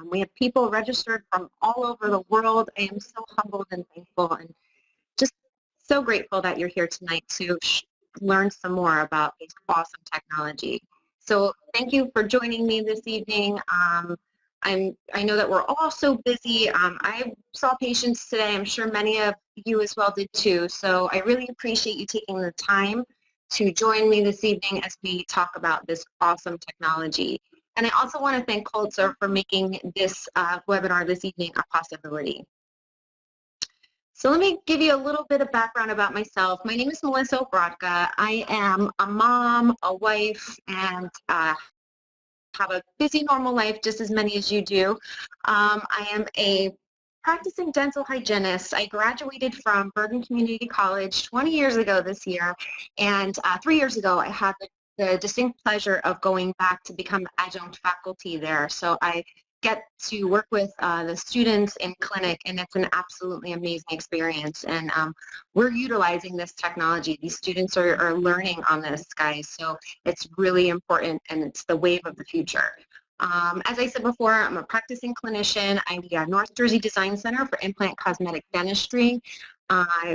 We have people registered from all over the world. I am so humbled and thankful and just so grateful that you're here tonight to learn some more about this awesome technology. So thank you for joining me this evening. I know that we're all so busy. I saw patients today. I'm sure many of you as well did too. So I really appreciate you taking the time to join me this evening as we talk about this awesome technology. And I also want to thank Culture for making this webinar this evening a possibility. So let me give you a little bit of background about myself. My name is Melissa Obradka. I am a mom, a wife, and have a busy normal life, just as many as you do. I am a practicing dental hygienist. I graduated from Bergen Community College 20 years ago this year, and 3 years ago I had the distinct pleasure of going back to become adjunct faculty there. So I get to work with the students in clinic, and it's an absolutely amazing experience. And we're utilizing this technology. These students are learning on this, guys, so it's really important, and it's the wave of the future. As I said before, I'm a practicing clinician. I'm the North Jersey Design Center for Implant Cosmetic Dentistry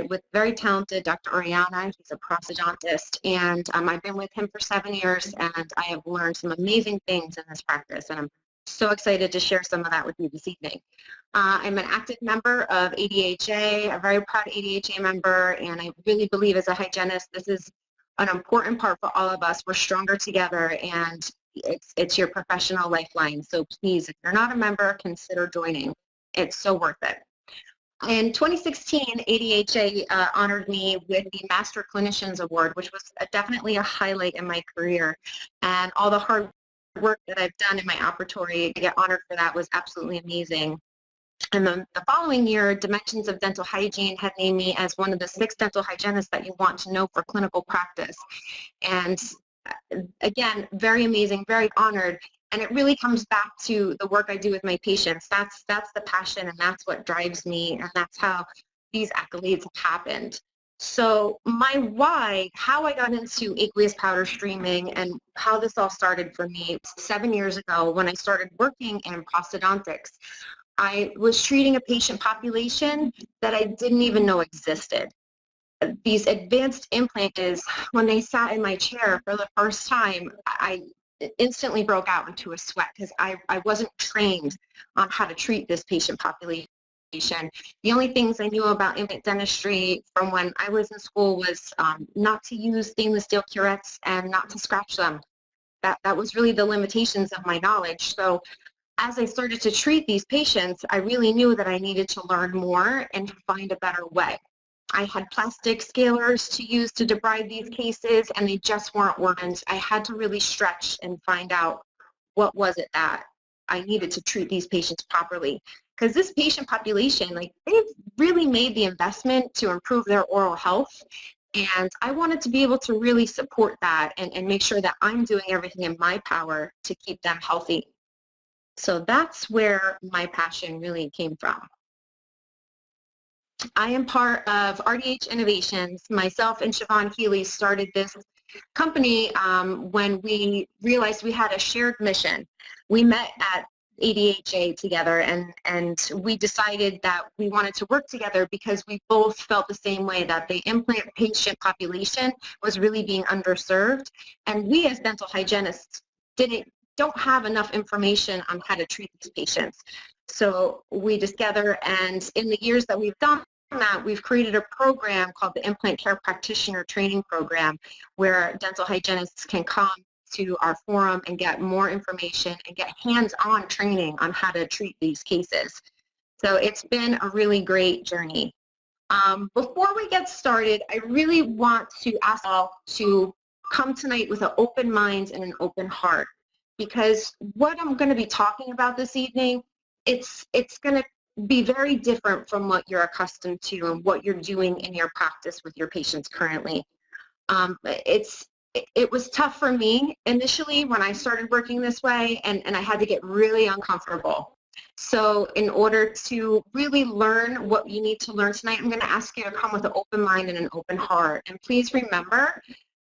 with very talented Dr. Oriana. He's a prosthodontist, and I've been with him for 7 years, and I have learned some amazing things in this practice, and I'm so excited to share some of that with you this evening. I'm an active member of ADHA, a very proud ADHA member, and I really believe as a hygienist, this is an important part for all of us. We're stronger together, and it's your professional lifeline. So please, if you're not a member, consider joining. It's so worth it. In 2016, ADHA honored me with the Master Clinicians Award, which was definitely a highlight in my career, and all the hard work that I've done in my operatory to get honored for that was absolutely amazing. And then the following year, Dimensions of Dental Hygiene had named me as one of the 6 dental hygienists that you want to know for clinical practice. And again, very amazing, very honored. And it really comes back to the work I do with my patients. That's the passion, and that's what drives me, and that's how these accolades have happened. So my why, how I got into aqueous powder streaming and how this all started for me 7 years ago when I started working in prosthodontics. I was treating a patient population that I didn't even know existed. These advanced implants, when they sat in my chair for the first time, I instantly broke out into a sweat because I wasn't trained on how to treat this patient population. The only things I knew about implant dentistry from when I was in school was not to use stainless steel curettes and not to scratch them. That was really the limitations of my knowledge. So as I started to treat these patients, I really knew that I needed to learn more and find a better way. I had plastic scalers to use to debride these cases, and they just weren't working. I had to really stretch and find out what was it that I needed to treat these patients properly. Because this patient population, like, they've really made the investment to improve their oral health, and I wanted to be able to really support that and make sure that I'm doing everything in my power to keep them healthy. So that's where my passion really came from. I am part of RDH Innovations. Myself and Siobhan Healy started this company when we realized we had a shared mission. We met at ADHA together, and we decided that we wanted to work together because we both felt the same way, that the implant patient population was really being underserved, and we as dental hygienists don't have enough information on how to treat these patients. So we together, and in the years that we've done that, we've created a program called the Implant Care Practitioner Training Program, where dental hygienists can come to our forum and get more information and get hands-on training on how to treat these cases. So it's been a really great journey. Before we get started, I really want to ask all to come tonight with an open mind and an open heart, because what I'm going to be talking about this evening, it's going to be very different from what you're accustomed to and what you're doing in your practice with your patients currently. It was tough for me initially when I started working this way, and I had to get really uncomfortable. So in order to really learn what you need to learn tonight, I'm going to ask you to come with an open mind and an open heart. And please remember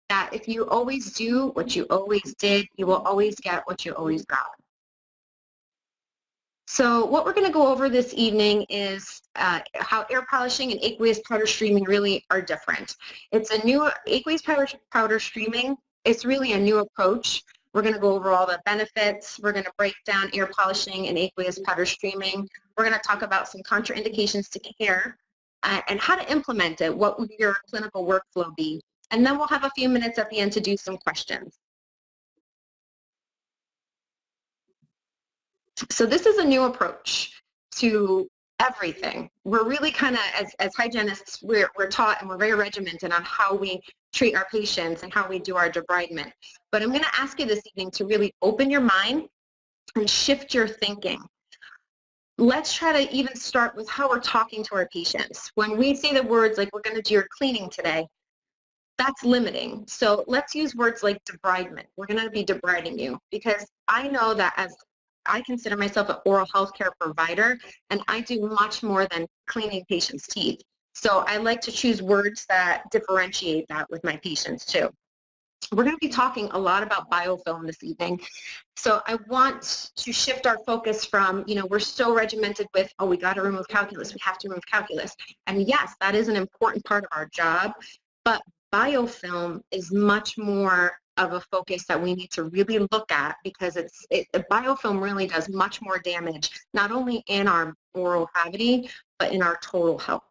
that if you always do what you always did, you will always get what you always got. So what we're going to go over this evening is how air polishing and aqueous powder streaming really are different. It's a new aqueous powder streaming. It's really a new approach. We're going to go over all the benefits. We're going to break down air polishing and aqueous powder streaming. We're going to talk about some contraindications to care and how to implement it. What would your clinical workflow be? And then we'll have a few minutes at the end to do some questions. So this is a new approach to everything. We're really kind of, as hygienists, we're taught and we're very regimented on how we treat our patients and how we do our debridement. But I'm going to ask you this evening to really open your mind and shift your thinking. Let's try to even start with how we're talking to our patients. When we say the words like, we're going to do your cleaning today, that's limiting. So let's use words like debridement. We're going to be debriding you, because I know that as I consider myself an oral health care provider, and I do much more than cleaning patients' teeth. So I like to choose words that differentiate that with my patients too. We're going to be talking a lot about biofilm this evening. So I want to shift our focus from, we're so regimented with, oh, we got to remove calculus, we have to remove calculus. And yes, that is an important part of our job, but biofilm is much more of a focus that we need to really look at, because the biofilm really does much more damage, not only in our oral cavity, but in our total health,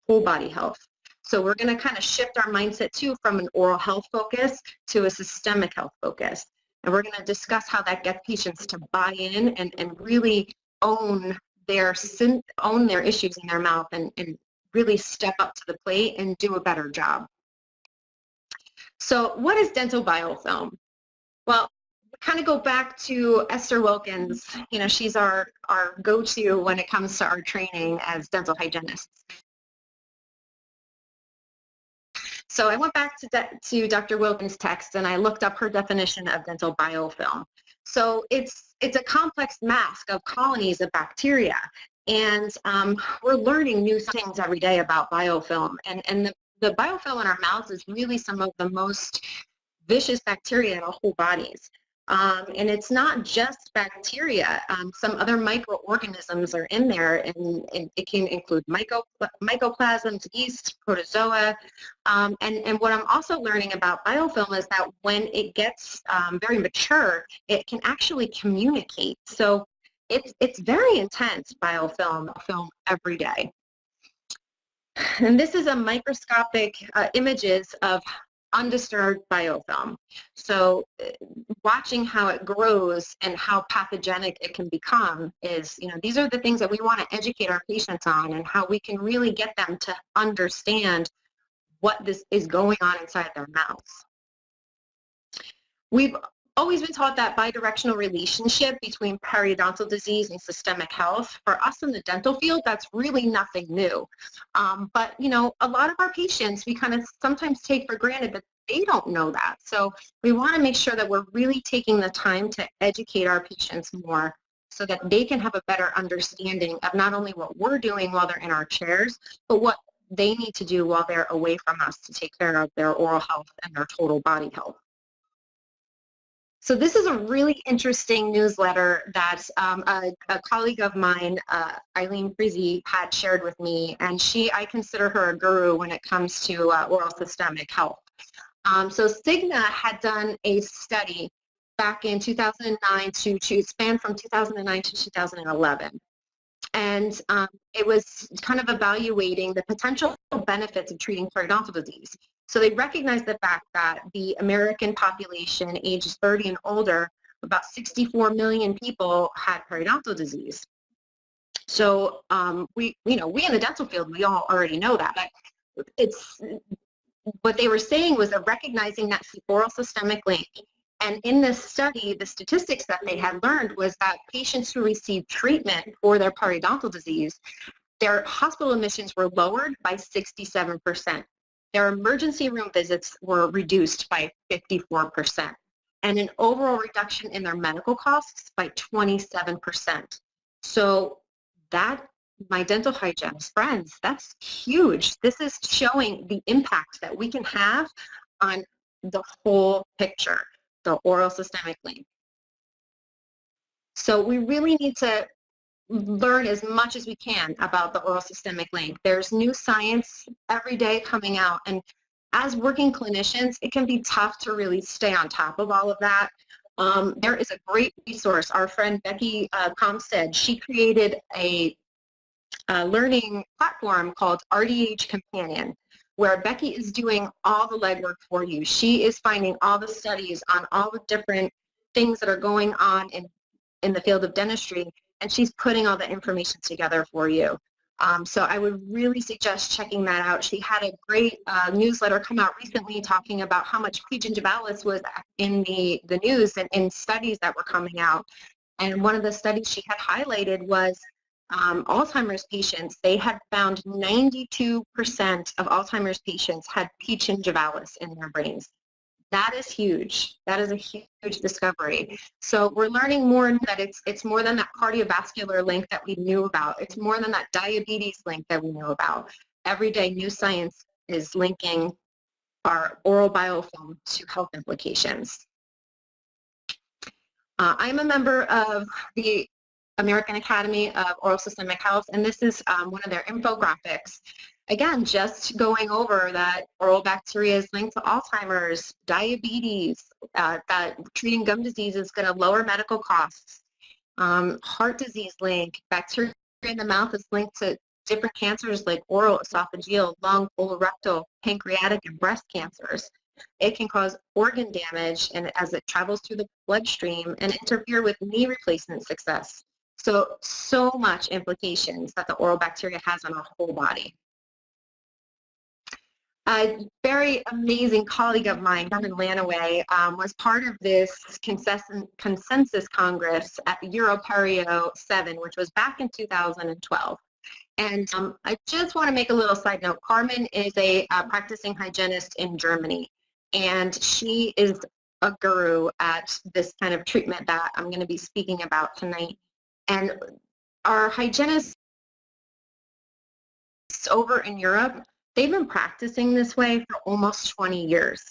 whole body health. So we're going to kind of shift our mindset too from an oral health focus to a systemic health focus. And we're going to discuss how that gets patients to buy in and really own their issues in their mouth and really step up to the plate and do a better job. So what is dental biofilm? Well, we kind of go back to Esther Wilkins. She's our go-to when it comes to our training as dental hygienists. So I went back to Dr. Wilkins' text and I looked up her definition of dental biofilm. So it's a complex mask of colonies of bacteria, and we're learning new things every day about biofilm. And the biofilm in our mouths is really some of the most vicious bacteria in our whole bodies. And it's not just bacteria. Some other microorganisms are in there, and it can include mycoplasms, yeast, protozoa. And what I'm also learning about biofilm is that when it gets very mature, it can actually communicate. So it's very intense biofilm every day. And this is a microscopic images of undisturbed biofilm. So watching how it grows and how pathogenic it can become is, these are the things that we want to educate our patients on, and how we can really get them to understand what this is going on inside their mouths. We've always been taught that bidirectional relationship between periodontal disease and systemic health. For us in the dental field, that's really nothing new. But, a lot of our patients, we kind of sometimes take for granted that they don't know that. So we want to make sure that we're really taking the time to educate our patients more, so that they can have a better understanding of not only what we're doing while they're in our chairs, but what they need to do while they're away from us to take care of their oral health and their total body health. So this is a really interesting newsletter that a colleague of mine, Eileen Frizzi, had shared with me, and I consider her a guru when it comes to oral systemic health. So Cigna had done a study back in 2009 to span from 2009 to 2011. And it was kind of evaluating the potential benefits of treating periodontal disease. So they recognized the fact that the American population, ages 30 and older, about 64 million people had periodontal disease. So we in the dental field, we all already know that. But what they were saying was they're recognizing that oral systemic link. And in this study, the statistics that they had learned was that patients who received treatment for their periodontal disease, their hospital admissions were lowered by 67%. Their emergency room visits were reduced by 54%, and an overall reduction in their medical costs by 27%. So that, my dental hygienist friends, that's huge. This is showing the impact that we can have on the whole picture, the oral systemic link. So we really need to learn as much as we can about the oral systemic link. There's new science every day coming out, and as working clinicians, it can be tough to really stay on top of all of that. There is a great resource. Our friend Becky Comstead, she created a learning platform called RDH Companion, where Becky is doing all the legwork for you. She is finding all the studies on all the different things that are going on in the field of dentistry, and she's putting all the information together for you. So I would really suggest checking that out. She had a great newsletter come out recently talking about how much pregingivalis was in the news and in studies that were coming out. And one of the studies she had highlighted was Alzheimer's patients. They had found 92% of Alzheimer's patients had pregingivalis in their brains. That is huge. That is a huge discovery. So we're learning more that it's more than that cardiovascular link that we knew about. It's more than that diabetes link that we knew about. Every day, new science is linking our oral biofilm to health implications. I'm a member of the American Academy of Oral Systemic Health, and this is one of their infographics. Again, just going over that oral bacteria is linked to Alzheimer's, diabetes, that treating gum disease is going to lower medical costs, heart disease link, bacteria in the mouth is linked to different cancers like oral, esophageal, lung, colorectal, pancreatic, and breast cancers. It can cause organ damage and as it travels through the bloodstream and interfere with knee replacement success. So much implications that the oral bacteria has on our whole body. A very amazing colleague of mine, Kevin Lanaway, was part of this consensus Congress at Europerio 7, which was back in 2012. And I just want to make a little side note. Carmen is a practicing hygienist in Germany, and she is a guru at this kind of treatment that I'm going to be speaking about tonight. And our hygienists over in Europe, they've been practicing this way for almost 20 years.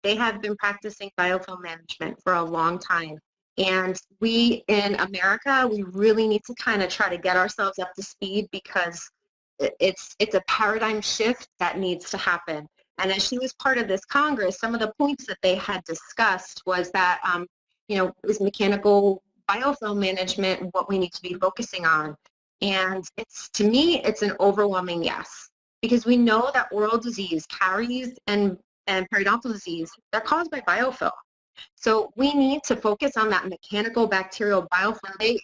They have been practicing biofilm management for a long time. And we in America, we really need to kind of try to get ourselves up to speed because it's a paradigm shift that needs to happen. And as she was part of this Congress, some of the points that they had discussed was that, is mechanical biofilm management what we need to be focusing on? And to me, it's an overwhelming yes, because we know that oral disease, caries and periodontal disease, they're caused by biofilm. So we need to focus on that mechanical bacterial biofilm.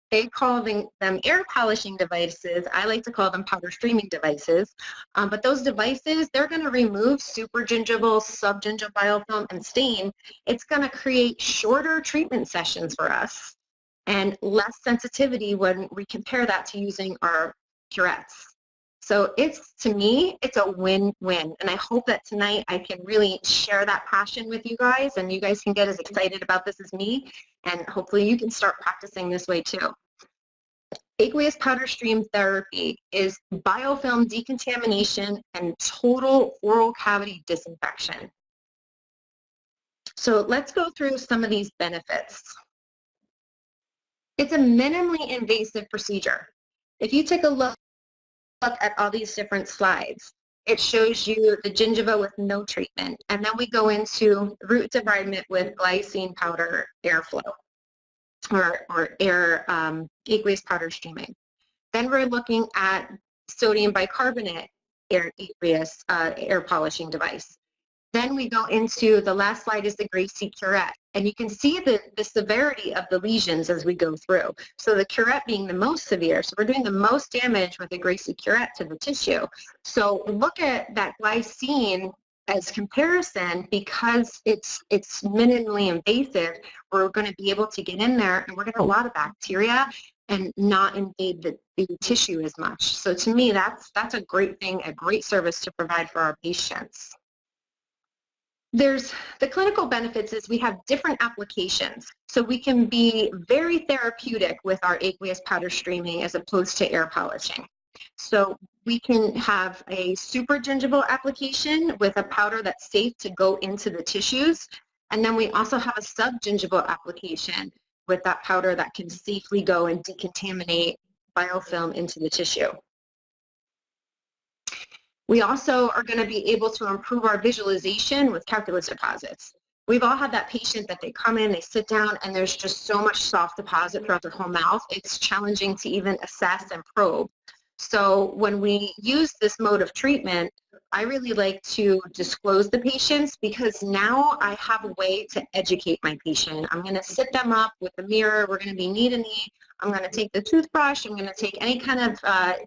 They call them air polishing devices. I like to call them powder streaming devices. But those devices, they're going to remove supragingival, subgingival biofilm and stain. It's going to create shorter treatment sessions for us and less sensitivity when we compare that to using our curettes. So to me, it's a win-win. And I hope that tonight I can really share that passion with you guys and you guys can get as excited about this as me. And hopefully you can start practicing this way too. Aqueous powder stream therapy is biofilm decontamination and total oral cavity disinfection. So let's go through some of these benefits. It's a minimally invasive procedure. If you take a look at all these different slides, it shows you the gingiva with no treatment, and then we go into root debridement with glycine powder airflow or air aqueous powder streaming. Then we're looking at sodium bicarbonate aqueous air polishing device. Then we go into the last slide is the Gracie curette, and you can see the severity of the lesions as we go through. So the curette being the most severe, so we're doing the most damage with the Gracie curette to the tissue. So look at that glycine as comparison, because it's minimally invasive. We're going to be able to get in there, and we're going to have a lot of bacteria and not invade the tissue as much. So to me, that's a great thing, a great service to provide for our patients. There's the clinical benefits is we have different applications. So we can be very therapeutic with our aqueous powder streaming as opposed to air polishing. So we can have a supragingival application with a powder that's safe to go into the tissues. And then we also have a subgingival application with that powder that can safely go and decontaminate biofilm into the tissue. We also are going to be able to improve our visualization with calculus deposits. We've all had that patient that they come in, they sit down, and there's just so much soft deposit throughout their whole mouth. It's challenging to even assess and probe. So when we use this mode of treatment, I really like to disclose the patients because now I have a way to educate my patient. I'm going to sit them up with the mirror. We're going to be knee to knee. I'm going to take the toothbrush. I'm going to take any kind of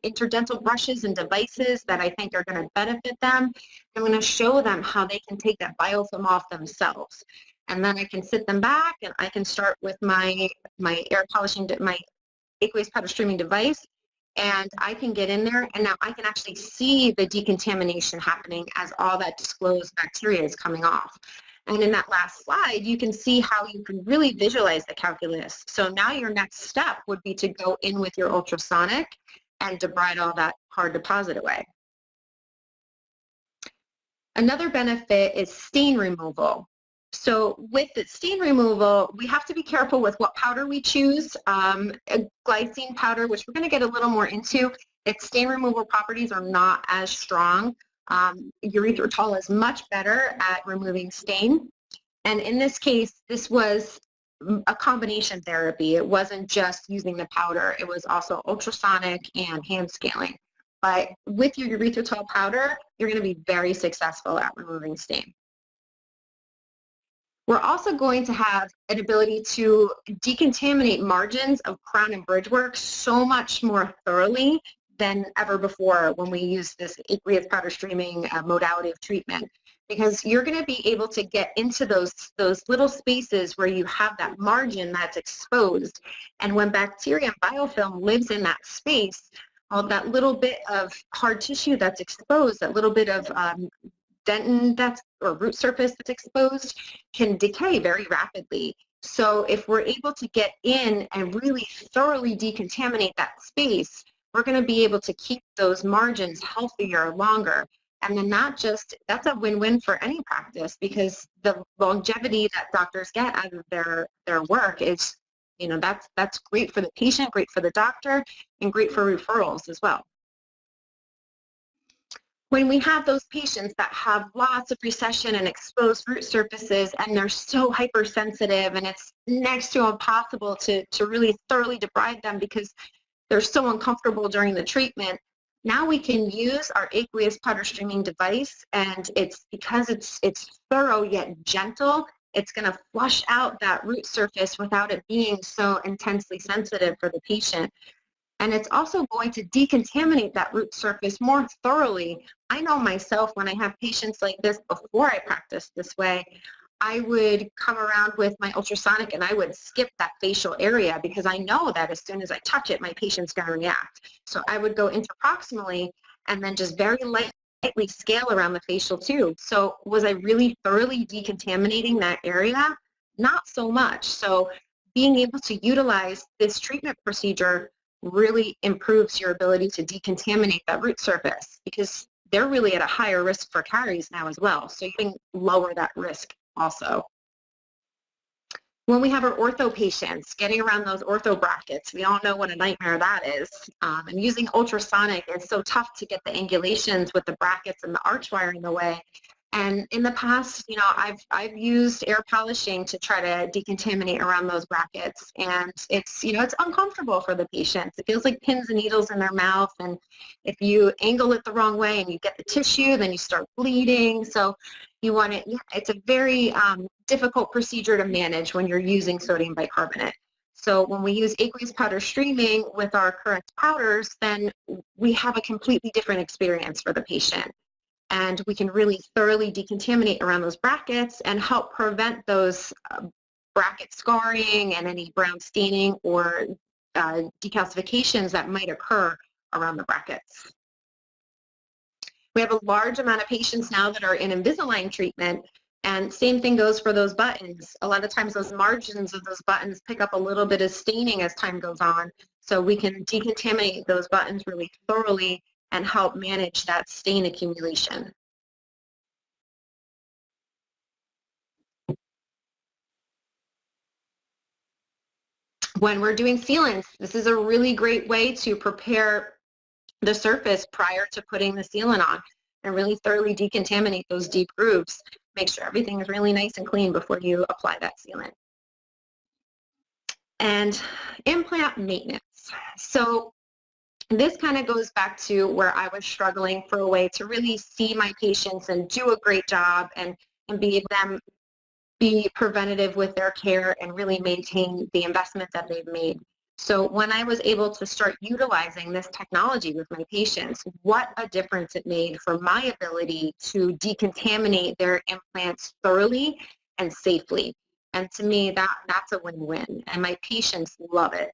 interdental brushes and devices that I think are going to benefit them. I'm going to show them how they can take that biofilm off themselves. And then I can sit them back and I can start with my air polishing, my aqueous powder streaming device. And I can get in there and now I can actually see the decontamination happening as all that disclosed bacteria is coming off. And in that last slide, you can see how you can really visualize the calculus. So now your next step would be to go in with your ultrasonic and debride all that hard deposit away. Another benefit is stain removal. So with the stain removal, we have to be careful with what powder we choose. A glycine powder, which we're going to get a little more into, its stain removal properties are not as strong. Erythritol is much better at removing stain. And in this case, this was a combination therapy. It wasn't just using the powder. It was also ultrasonic and hand scaling. But with your erythritol powder, you're going to be very successful at removing stain. We're also going to have an ability to decontaminate margins of crown and bridge work so much more thoroughly than ever before when we use this aqueous powder streaming modality of treatment, because you're going to be able to get into those little spaces where you have that margin that's exposed. And when bacteria and biofilm lives in that space, all that little bit of hard tissue that's exposed, that little bit of dentin or root surface that's exposed can decay very rapidly. So if we're able to get in and really thoroughly decontaminate that space, we're going to be able to keep those margins healthier longer. And then that's a win-win for any practice, because the longevity that doctors get out of their work is, that's great for the patient, great for the doctor, and great for referrals as well. When we have those patients that have lots of recession and exposed root surfaces and they're so hypersensitive and it's next to impossible to really thoroughly debride them because they're so uncomfortable during the treatment, now we can use our aqueous powder streaming device, and because it's thorough yet gentle, it's going to flush out that root surface without it being so intensely sensitive for the patient. And it's also going to decontaminate that root surface more thoroughly. I know myself, when I have patients like this, before I practice this way, I would come around with my ultrasonic and I would skip that facial area because I know that as soon as I touch it, my patient's going to react. So I would go interproximally and then just very lightly scale around the facial tube. So was I really thoroughly decontaminating that area? Not so much. So being able to utilize this treatment procedure really improves your ability to decontaminate that root surface, because they're really at a higher risk for caries now as well. So you can lower that risk also. When we have our ortho patients, getting around those ortho brackets, we all know what a nightmare that is. And using ultrasonic is so tough to get the angulations with the brackets and the arch wire in the way. And in the past, I've used air polishing to try to decontaminate around those brackets, and it's uncomfortable for the patients. It feels like pins and needles in their mouth, and if you angle it the wrong way and you get the tissue, then you start bleeding. So it's a very difficult procedure to manage when you're using sodium bicarbonate. So when we use aqueous powder streaming with our correct powders, then we have a completely different experience for the patient. And we can really thoroughly decontaminate around those brackets and help prevent those bracket scarring and any brown staining or decalcifications that might occur around the brackets. We have a large amount of patients now that are in Invisalign treatment, and same thing goes for those buttons. A lot of times those margins of those buttons pick up a little bit of staining as time goes on, so we can decontaminate those buttons really thoroughly and help manage that stain accumulation. When we're doing sealants, this is a really great way to prepare the surface prior to putting the sealant on and really thoroughly decontaminate those deep grooves. Make sure everything is really nice and clean before you apply that sealant. And implant maintenance. So this kind of goes back to where I was struggling for a way to really see my patients and do a great job and be preventative with their care and really maintain the investment that they've made. So when I was able to start utilizing this technology with my patients, what a difference it made for my ability to decontaminate their implants thoroughly and safely. And to me, that's a win-win, and my patients love it.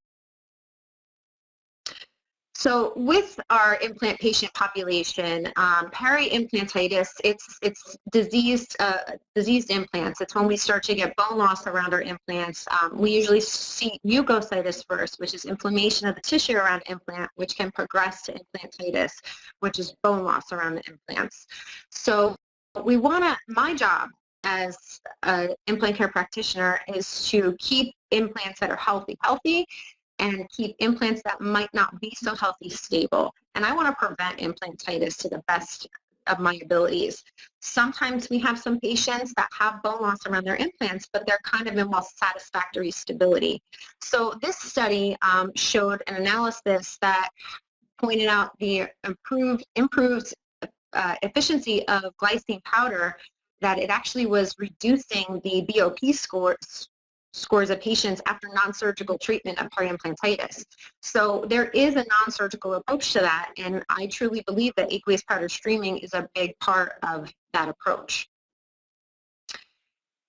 So with our implant patient population, peri-implantitis, it's diseased implants. It's when we start to get bone loss around our implants. We usually see mucositis first, which is inflammation of the tissue around the implant, which can progress to implantitis, which is bone loss around the implants. So my job as an implant care practitioner is to keep implants that are healthy and keep implants that might not be so healthy stable. And I want to prevent implantitis to the best of my abilities. Sometimes we have some patients that have bone loss around their implants, but they're kind of in satisfactory stability. So this study showed an analysis that pointed out the improved efficiency of glycine powder, that it actually was reducing the BOP scores of patients after non-surgical treatment of peri-implantitis. So there is a non-surgical approach to that, and I truly believe that aqueous powder streaming is a big part of that approach.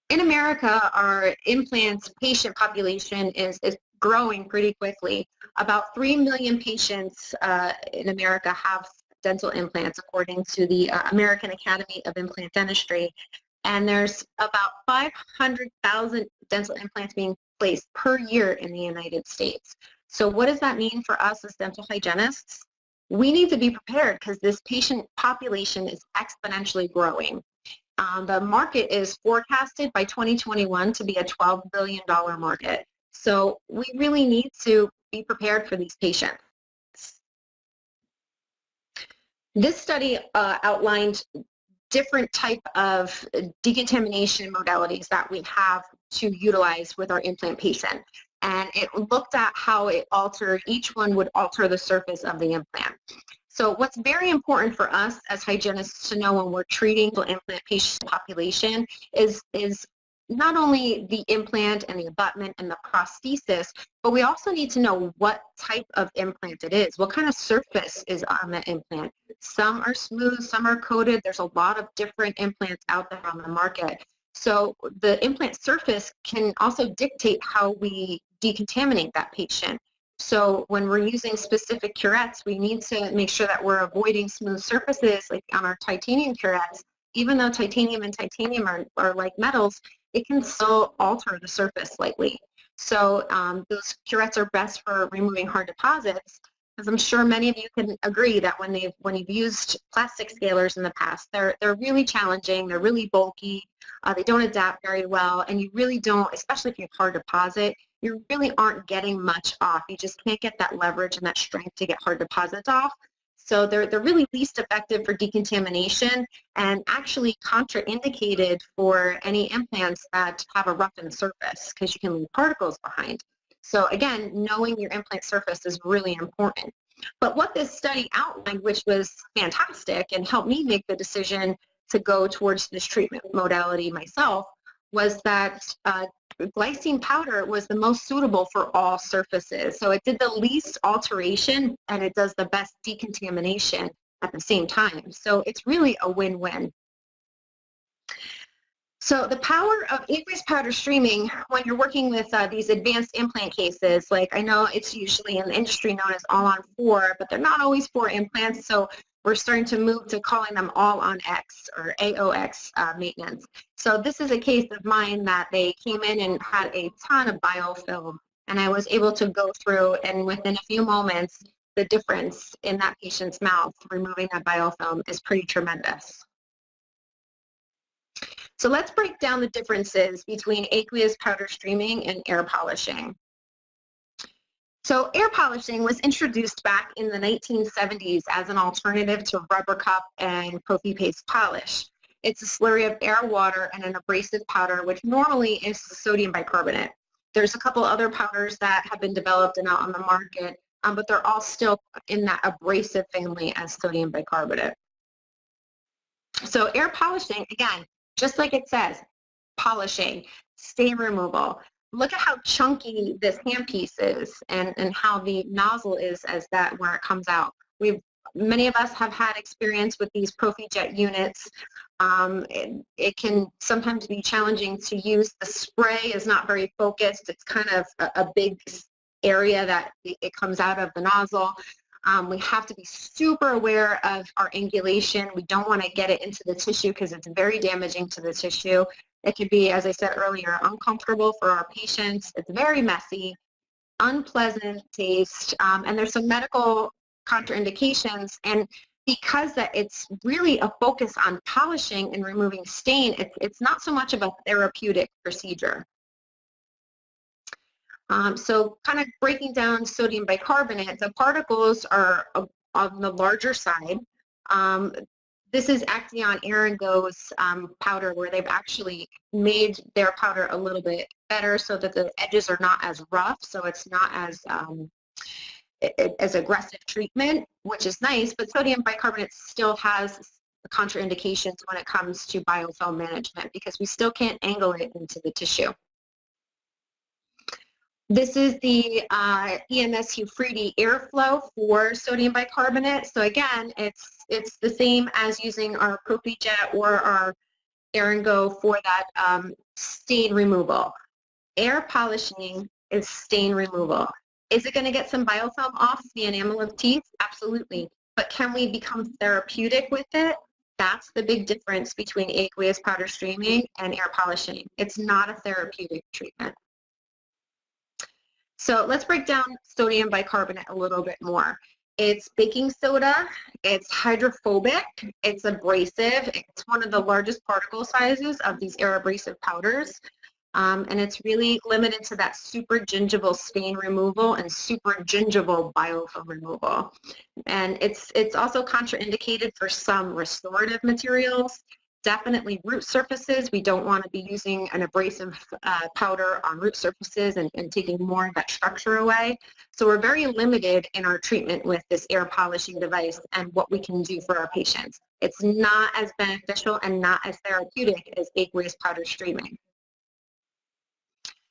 In America, our implants patient population is growing pretty quickly. About 3 million patients in America have dental implants, according to the American Academy of Implant Dentistry. And there's about 500,000 dental implants being placed per year in the United States. So what does that mean for us as dental hygienists? We need to be prepared because this patient population is exponentially growing. The market is forecasted by 2021 to be a $12 billion market. So we really need to be prepared for these patients. This study outlined different type of decontamination modalities that we have to utilize with our implant patient. And it looked at how each one would alter the surface of the implant. So what's very important for us as hygienists to know when we're treating the implant patient population is not only the implant and the abutment and the prosthesis, but we also need to know what type of implant it is, what kind of surface is on the implant. Some are smooth, some are coated. There's a lot of different implants out there on the market. So the implant surface can also dictate how we decontaminate that patient. So when we're using specific curettes, we need to make sure that we're avoiding smooth surfaces, like on our titanium curettes. Even though titanium and titanium are like metals, it can still alter the surface slightly. So those curettes are best for removing hard deposits, because I'm sure many of you can agree that when you've used plastic scalers in the past, they're really challenging, they're really bulky, they don't adapt very well, and you really don't, especially if you have hard deposit, you really aren't getting much off. You just can't get that leverage and that strength to get hard deposits off. So they're really least effective for decontamination and actually contraindicated for any implants that have a roughened surface, because you can leave particles behind. So again, knowing your implant surface is really important. But what this study outlined, which was fantastic and helped me make the decision to go towards this treatment modality myself, was that glycine powder was the most suitable for all surfaces. So it did the least alteration and it does the best decontamination at the same time. So it's really a win-win. So the power of aqueous powder streaming when you're working with these advanced implant cases, like I know it's usually in the industry known as all-on-4, but they're not always 4 implants, so we're starting to move to calling them all-on-X or AOX maintenance. So this is a case of mine that they came in and had a ton of biofilm, and I was able to go through, and within a few moments, the difference in that patient's mouth, removing that biofilm, is pretty tremendous. So let's break down the differences between aqueous powder streaming and air polishing. So air polishing was introduced back in the 1970s as an alternative to rubber cup and prophy paste polish. It's a slurry of air, water, and an abrasive powder, which normally is sodium bicarbonate. There's a couple other powders that have been developed and out on the market, but they're all still in that abrasive family as sodium bicarbonate. So air polishing, again, just like it says, polishing, stain removal. Look at how chunky this handpiece is and how the nozzle is as that where it comes out. Many of us have had experience with these ProfiJet units. It can sometimes be challenging to use. The spray is not very focused. It's kind of a big area that it comes out of the nozzle. We have to be super aware of our angulation. We don't want to get it into the tissue because it's very damaging to the tissue. It could be, as I said earlier, uncomfortable for our patients. It's very messy, unpleasant taste, and there's some medical contraindications. And because that it's really a focus on polishing and removing stain, it's not so much of a therapeutic procedure. So kind of breaking down sodium bicarbonate, the particles are on the larger side. This is Aqueous Air & Go's powder, where they've actually made their powder a little bit better so that the edges are not as rough, so it's not as aggressive treatment, which is nice, but sodium bicarbonate still has contraindications when it comes to biofilm management because we still can't angle it into the tissue. This is the EMS Hufridi airflow for sodium bicarbonate. So again, it's the same as using our ProfiJet or our Air & Go for that stain removal. Air polishing is stain removal. Is it going to get some biofilm off the enamel of teeth? Absolutely. But can we become therapeutic with it? That's the big difference between aqueous powder streaming and air polishing. It's not a therapeutic treatment. So let's break down sodium bicarbonate a little bit more. It's baking soda, it's hydrophobic, it's abrasive, it's one of the largest particle sizes of these air abrasive powders, and it's really limited to that super gingival stain removal and super gingival biofilm removal. And it's also contraindicated for some restorative materials. Definitely root surfaces. We don't want to be using an abrasive powder on root surfaces and taking more of that structure away. So we're very limited in our treatment with this air polishing device and what we can do for our patients. It's not as beneficial and not as therapeutic as aqueous powder streaming.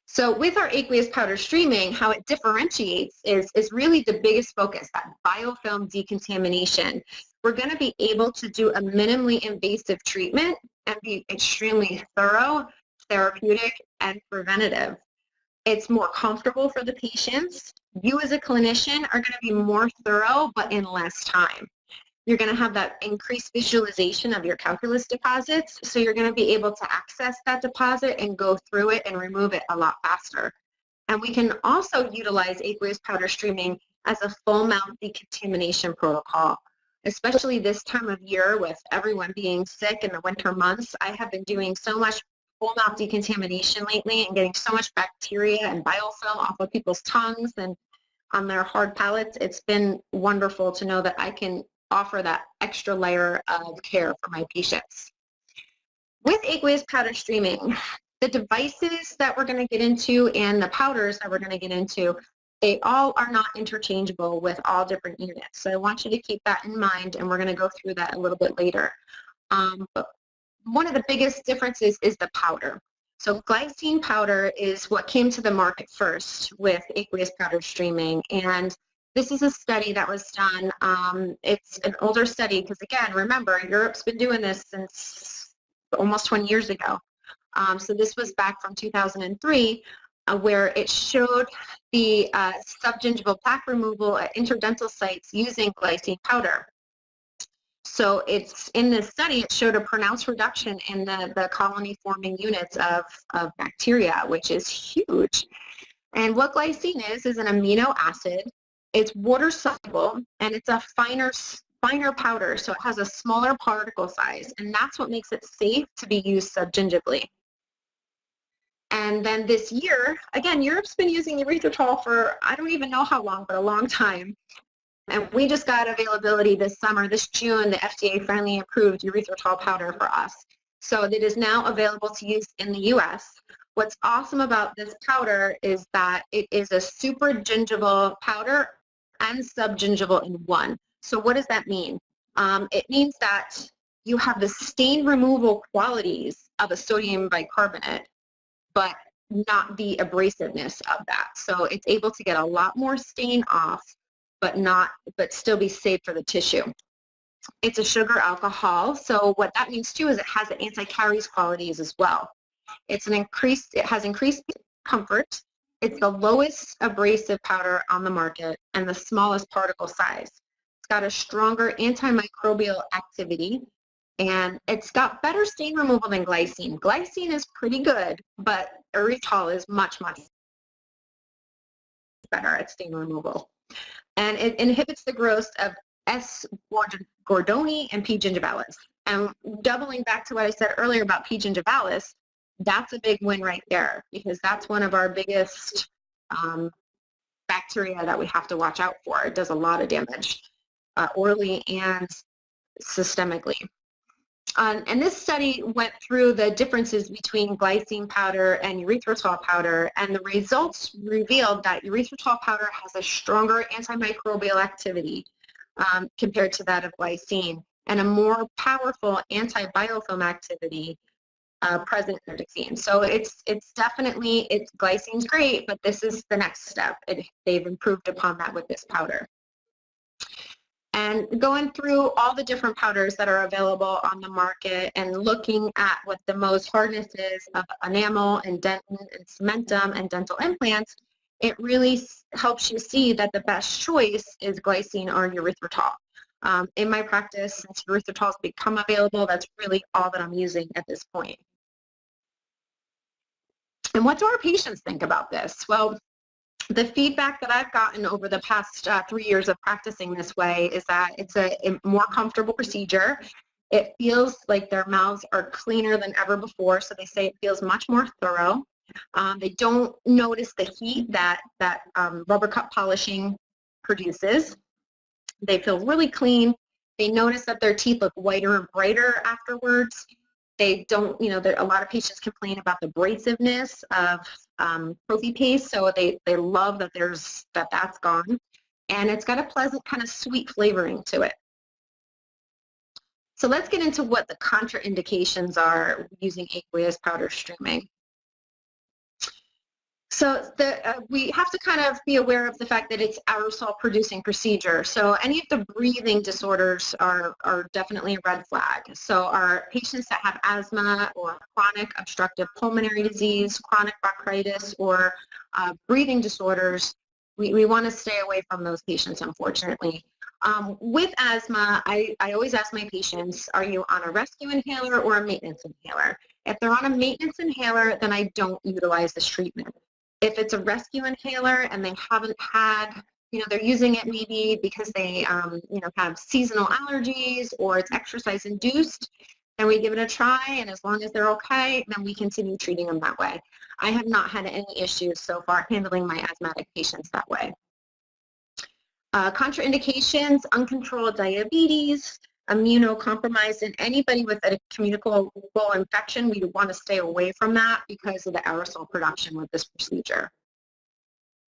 So with our aqueous powder streaming, how it differentiates is really the biggest focus, that biofilm decontamination. We're going to be able to do a minimally invasive treatment and be extremely thorough, therapeutic, and preventative. It's more comfortable for the patients. You as a clinician are going to be more thorough, but in less time. You're going to have that increased visualization of your calculus deposits, so you're going to be able to access that deposit and go through it and remove it a lot faster. And we can also utilize aqueous powder streaming as a full mouth decontamination protocol. Especially this time of year with everyone being sick in the winter months, I have been doing so much full mouth decontamination lately and getting so much bacteria and biofilm off of people's tongues and on their hard palates. It's been wonderful to know that I can offer that extra layer of care for my patients. With aqueous powder streaming, the devices that we're going to get into and the powders that we're going to get into, they all are not interchangeable with all different units. So I want you to keep that in mind, and we're going to go through that a little bit later. But one of the biggest differences is the powder. So glycine powder is what came to the market first with aqueous powder streaming, and this is a study that was done. It's an older study because, again, remember, Europe's been doing this since almost 20 years ago. So this was back from 2003, where it showed the subgingival plaque removal at interdental sites using glycine powder. So it's in this study, it showed a pronounced reduction in the colony-forming units of bacteria, which is huge. And what glycine is an amino acid. It's water soluble, and it's a finer powder, so it has a smaller particle size, and that's what makes it safe to be used subgingivally. And then this year, again, Europe's been using erythritol for I don't even know how long, but a long time. And we just got availability this summer, this June, the FDA finally approved erythritol powder for us. So it is now available to use in the US. What's awesome about this powder is that it is a super gingival powder and subgingival in one. So what does that mean? It means that you have the stain removal qualities of a sodium bicarbonate, but not the abrasiveness of that. So it's able to get a lot more stain off, but still be safe for the tissue. It's a sugar alcohol, so what that means too is it has the anti-caries qualities as well. It has increased comfort. It's the lowest abrasive powder on the market and the smallest particle size. It's got a stronger antimicrobial activity, and it's got better stain removal than glycine. Glycine is pretty good, but erythritol is much, much better at stain removal. And it inhibits the growth of S. gordoni and P. gingivalis. And doubling back to what I said earlier about P. gingivalis, that's a big win right there, because that's one of our biggest bacteria that we have to watch out for. It does a lot of damage orally and systemically. And this study went through the differences between glycine powder and erythritol powder, and the results revealed that erythritol powder has a stronger antimicrobial activity compared to that of glycine, and a more powerful antibiofilm activity present in glycine. So it's definitely, glycine's great, but this is the next step. They've improved upon that with this powder. And going through all the different powders that are available on the market and looking at what the most hardness is of enamel and dentin and cementum and dental implants, it really helps you see that the best choice is glycine or erythritol. In my practice, since erythritol has become available, that's really all that I'm using at this point. And what do our patients think about this? Well, the feedback that I've gotten over the past 3 years of practicing this way is that it's a more comfortable procedure. It feels like their mouths are cleaner than ever before, so they say it feels much more thorough. They don't notice the heat that rubber cup polishing produces. They feel really clean. They notice that their teeth look whiter and brighter afterwards. They don't, a lot of patients complain about the abrasiveness of prophy paste, so they love that that's gone. And it's got a pleasant kind of sweet flavoring to it. So let's get into what the contraindications are using aqueous powder streaming. So we have to kind of be aware of the fact that it's aerosol producing procedure. So any of the breathing disorders are definitely a red flag. So our patients that have asthma or chronic obstructive pulmonary disease, chronic bronchitis, or breathing disorders, we want to stay away from those patients, unfortunately. With asthma, I always ask my patients, are you on a rescue inhaler or a maintenance inhaler? If they're on a maintenance inhaler, then I don't utilize this treatment. If it's a rescue inhaler and they haven't had, they're using it maybe because they, have seasonal allergies or it's exercise induced, then we give it a try, and as long as they're okay, then we continue treating them that way. I have not had any issues so far handling my asthmatic patients that way. Contraindications, uncontrolled diabetes, immunocompromised, and anybody with a communicable infection, we want to stay away from that because of the aerosol production with this procedure.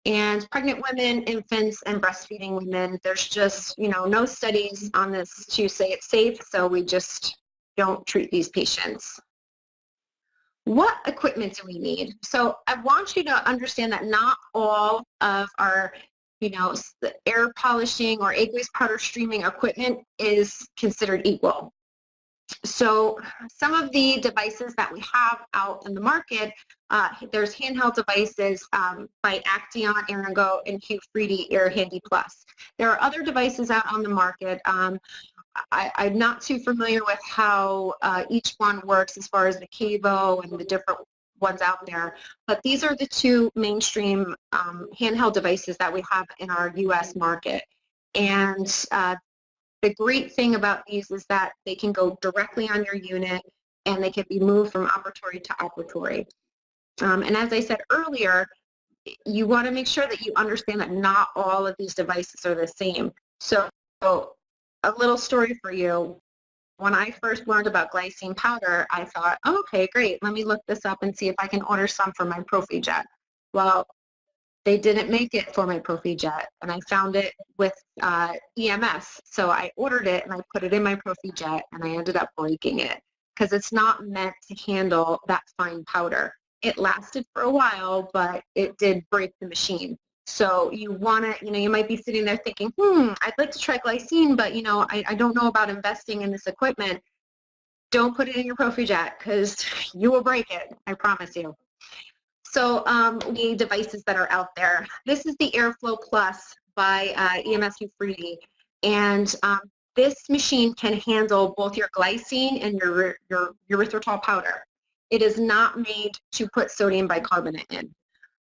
And pregnant women, infants, and breastfeeding women, there's just, no studies on this to say it's safe, so we just don't treat these patients. What equipment do we need? So I want you to understand that not all of our the air polishing or aqueous powder streaming equipment is considered equal. So some of the devices that we have out in the market, there's handheld devices by Acteon, Aerogo, and Q3D Air Handy Plus. There are other devices out on the market. I'm not too familiar with how each one works as far as the Cavo and the different ones out there, but these are the two mainstream handheld devices that we have in our U.S. market. And the great thing about these is that they can go directly on your unit and they can be moved from operatory to operatory. And as I said earlier, you want to make sure that you understand that not all of these devices are the same. So a little story for you. When I first learned about glycine powder, I thought, oh, okay, great. Let me look this up and see if I can order some for my Prophy Jet. Well, they didn't make it for my Prophy Jet, and I found it with EMS. So I ordered it and I put it in my Prophy Jet, and I ended up breaking it because it's not meant to handle that fine powder. It lasted for a while, but it did break the machine. So you want to, you might be sitting there thinking, I'd like to try glycine, but, I don't know about investing in this equipment. Don't put it in your Prophy Jet because you will break it, I promise you. So the devices that are out there, this is the Airflow Plus by EMS Ufridi, and this machine can handle both your glycine and your erythritol powder. It is not made to put sodium bicarbonate in.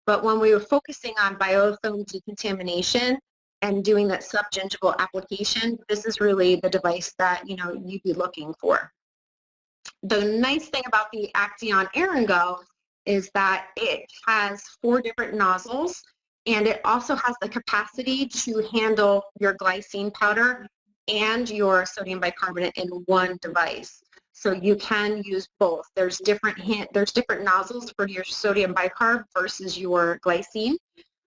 But when we were focusing on biofilm decontamination and doing that subgingival application, this is really the device that you'd be looking for. The nice thing about the Aqueous Air and Go is that it has 4 different nozzles, and it also has the capacity to handle your glycine powder and your sodium bicarbonate in one device. So you can use both. There's different nozzles for your sodium bicarb versus your glycine.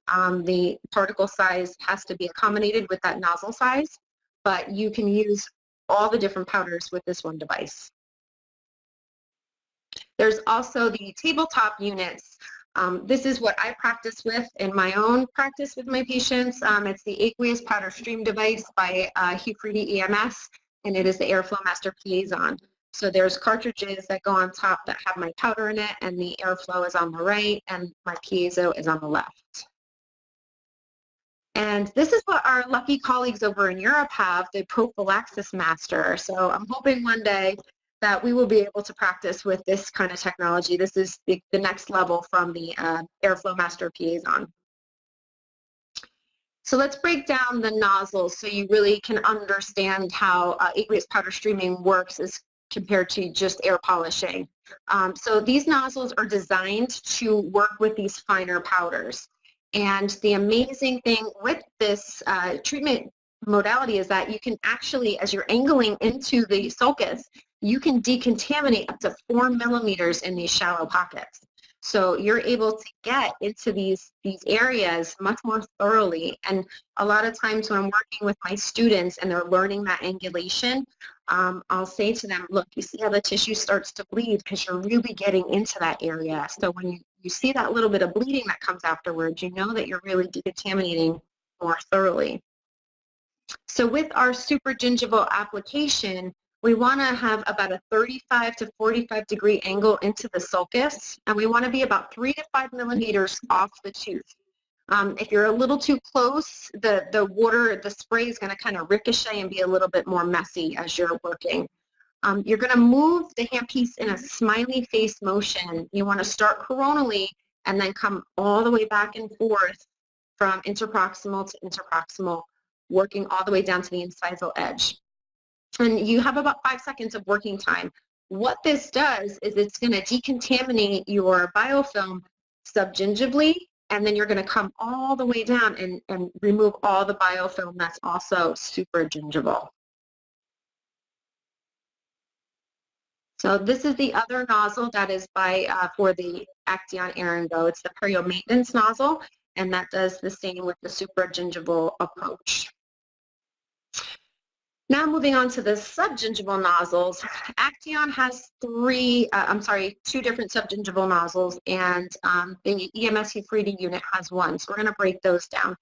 The particle size has to be accommodated with that nozzle size, but you can use all the different powders with this one device. There's also the tabletop units. This is what I practice with in my own practice with my patients. It's the Aqueous Powder Stream device by Ufridi EMS, and it is the Airflow Master Piezon. So there's cartridges that go on top that have my powder in it, and the airflow is on the right, and my piezo is on the left. And this is what our lucky colleagues over in Europe have, the Prophylaxis Master. So I'm hoping one day that we will be able to practice with this kind of technology. This is the next level from the Airflow Master Piezon. So let's break down the nozzles so you really can understand how aqueous powder streaming works as compared to just air polishing. So these nozzles are designed to work with these finer powders. And the amazing thing with this treatment modality is that you can actually, as you're angling into the sulcus, you can decontaminate up to 4 millimeters in these shallow pockets. So you're able to get into these areas much more thoroughly. And a lot of times when I'm working with my students and they're learning that angulation, I'll say to them, look, you see how the tissue starts to bleed because you're really getting into that area. So when you see that little bit of bleeding that comes afterwards, you know that you're really decontaminating more thoroughly. So with our supragingival application, we want to have about a 35 to 45 degree angle into the sulcus, and we want to be about 3 to 5 millimeters off the tooth. If you're a little too close, the water, the spray is going to kind of ricochet and be a little bit more messy as you're working. You're going to move the handpiece in a smiley face motion. You want to start coronally and then come all the way back and forth from interproximal to interproximal, working all the way down to the incisal edge. And you have about 5 seconds of working time. What this does is it's going to decontaminate your biofilm subgingivally, and then you're going to come all the way down and remove all the biofilm that's also supragingival. So this is the other nozzle that is for the Aqueous Air and Go. It's the perio maintenance nozzle, and that does the same with the supragingival approach. Now moving on to the subgingival nozzles, Aqueous has two different subgingival nozzles, and the EMS Ufridi unit has one. So we're going to break those down.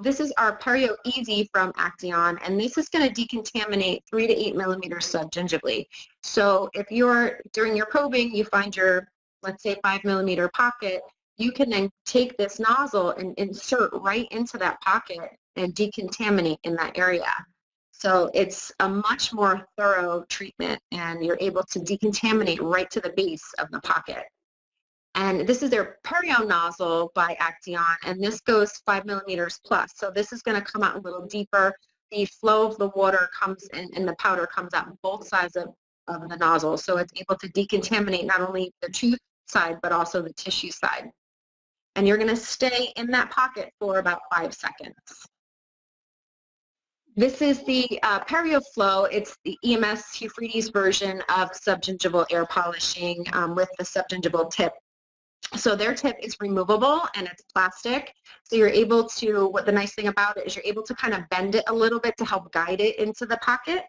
This is our Perio Easy from Aqueous, and this is going to decontaminate 3 to 8 millimeters subgingivally. So if during your probing, you find your, let's say, 5 millimeter pocket, you can then take this nozzle and insert right into that pocket and decontaminate in that area. So it's a much more thorough treatment, and you're able to decontaminate right to the base of the pocket. And this is their perio nozzle by Aqueous, and this goes 5 millimeters plus. So this is going to come out a little deeper. The flow of the water comes in, and the powder comes out on both sides of the nozzle. So it's able to decontaminate not only the tooth side, but also the tissue side. And you're going to stay in that pocket for about 5 seconds. This is the PerioFlow. It's the EMS Ufrides version of subgingival air polishing with the subgingival tip. So their tip is removable and it's plastic. So you're able to, what the nice thing about it is you're able to kind of bend it a little bit to help guide it into the pocket.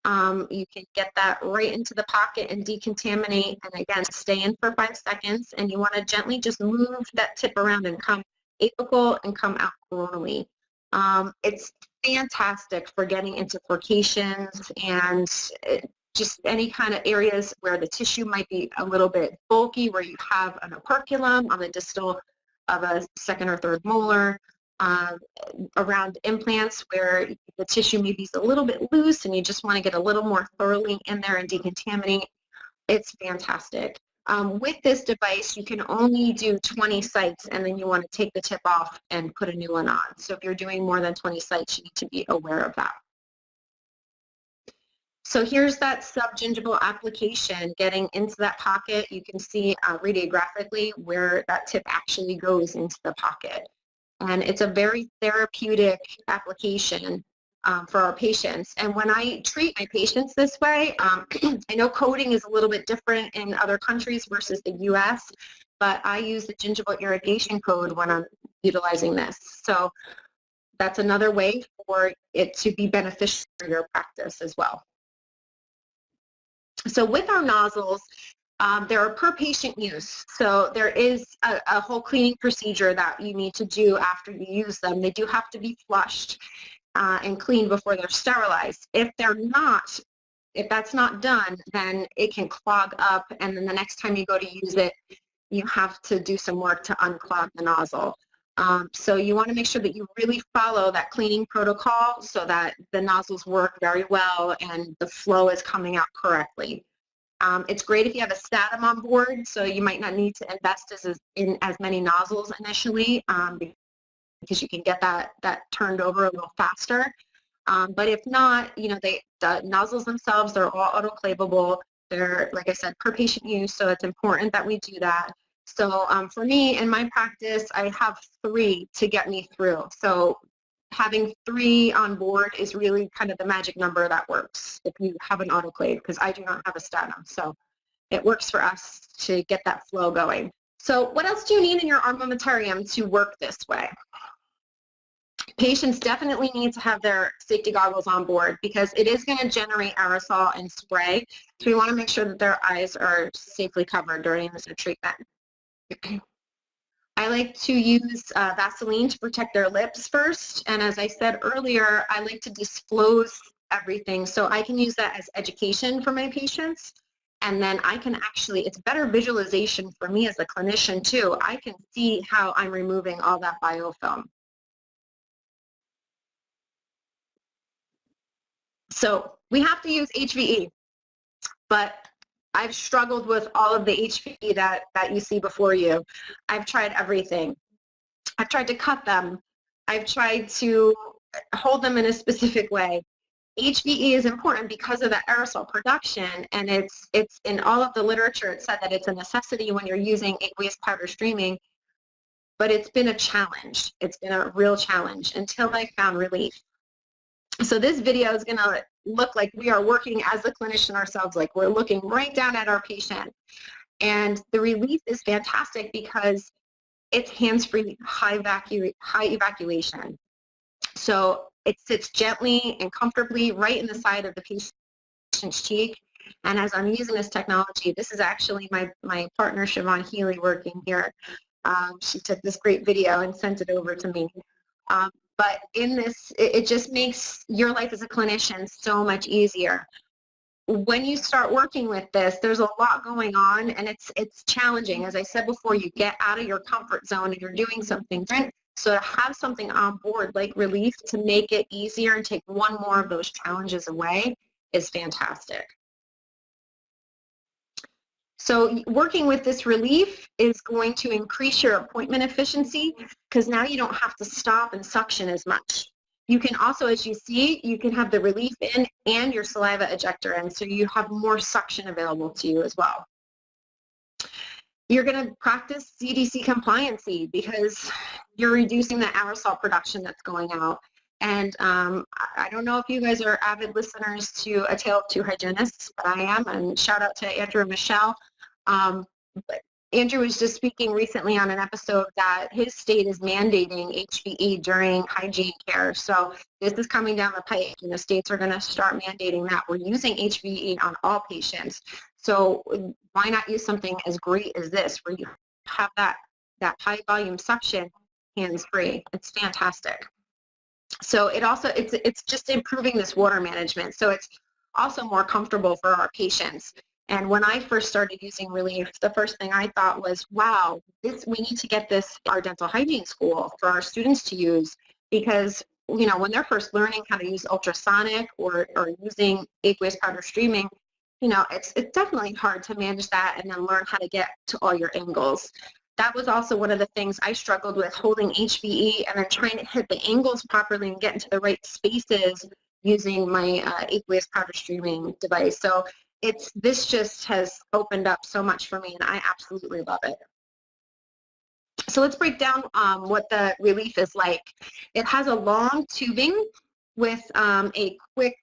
You can get that right into the pocket and decontaminate, and again, stay in for 5 seconds, and you want to gently just move that tip around and come apical and come out coronally. It's fantastic for getting into furcations and just any kind of areas where the tissue might be a little bit bulky, where you have an operculum on the distal of a second or third molar, around implants where the tissue maybe is a little bit loose and you just want to get a little more thoroughly in there and decontaminate. It's fantastic. With this device, you can only do 20 sites, and then you want to take the tip off and put a new one on. So if you're doing more than 20 sites, you need to be aware of that. So here's that subgingival application getting into that pocket. You can see radiographically where that tip actually goes into the pocket. And it's a very therapeutic application for our patients. And when I treat my patients this way, I know coding is a little bit different in other countries versus the US, but I use the gingival irrigation code when I'm utilizing this. So that's another way for it to be beneficial for your practice as well. So with our nozzles, there are per patient use. So there is a whole cleaning procedure that you need to do after you use them. They do have to be flushed and cleaned before they're sterilized. If that's not done, then it can clog up, and then the next time you go to use it, you have to do some work to unclog the nozzle. So you want to make sure that you really follow that cleaning protocol so that the nozzles work very well and the flow is coming out correctly. It's great if you have a statum on board, so you might not need to invest in as many nozzles initially because you can get that turned over a little faster. But if not, the nozzles themselves, they're all autoclavable. They're, like I said, per patient use, so it's important that we do that. So for me, in my practice, I have 3 to get me through. So having 3 on board is really kind of the magic number that works if you have an autoclave, because I do not have a statum. So it works for us to get that flow going. So what else do you need in your armamentarium to work this way? Patients definitely need to have their safety goggles on board because it is going to generate aerosol and spray. So we want to make sure that their eyes are safely covered during this treatment. I like to use Vaseline to protect their lips first, and as I said earlier, I like to disclose everything, so I can use that as education for my patients, and then I can actually, it's better visualization for me as a clinician too. I can see how I'm removing all that biofilm. So we have to use HVE, but I've struggled with all of the HVE that you see before you. I've tried everything. I've tried to cut them. I've tried to hold them in a specific way. HVE is important because of the aerosol production, and it's in all of the literature. It said that it's a necessity when you're using aqueous powder streaming, but it's been a challenge. It's been a real challenge until I found relief. So this video is going to look like we are working as a clinician ourselves, like we're looking right down at our patient. And the relief is fantastic because it's hands-free, high evacuation. So it sits gently and comfortably right in the side of the patient's cheek. And as I'm using this technology, this is actually my partner, Siobhan Healy, working here. She took this great video and sent it over to me. But in this, it just makes your life as a clinician so much easier. When you start working with this, there's a lot going on, and it's challenging. As I said before, you get out of your comfort zone and you're doing something different. So to have something on board like relief to make it easier and take one more of those challenges away is fantastic. So working with this relief is going to increase your appointment efficiency because now you don't have to stop and suction as much. You can also, as you see, you can have the relief in and your saliva ejector in, so you have more suction available to you as well. You're going to practice CDC compliancy because you're reducing the aerosol production that's going out. And I don't know if you guys are avid listeners to A Tale of Two Hygienists, but I am, and shout out to Andrew and Michelle. But Andrew was just speaking recently on an episode that his state is mandating HVE during hygiene care. So this is coming down the pike. You know, states are going to start mandating that. We're using HVE on all patients. So why not use something as great as this, where you have that high volume suction hands-free? It's fantastic. So it's just improving this water management. So it's also more comfortable for our patients. And when I first started using Relief, the first thing I thought was, wow, we need to get this our dental hygiene school for our students to use, because you know, when they're first learning how to use ultrasonic or using aqueous powder streaming, you know, it's definitely hard to manage that and then learn how to get to all your angles. That was also one of the things I struggled with, holding HVE and then trying to hit the angles properly and get into the right spaces using my aqueous powder streaming device. So this just has opened up so much for me, and I absolutely love it. So let's break down what the Relief is like. It has a long tubing with a quick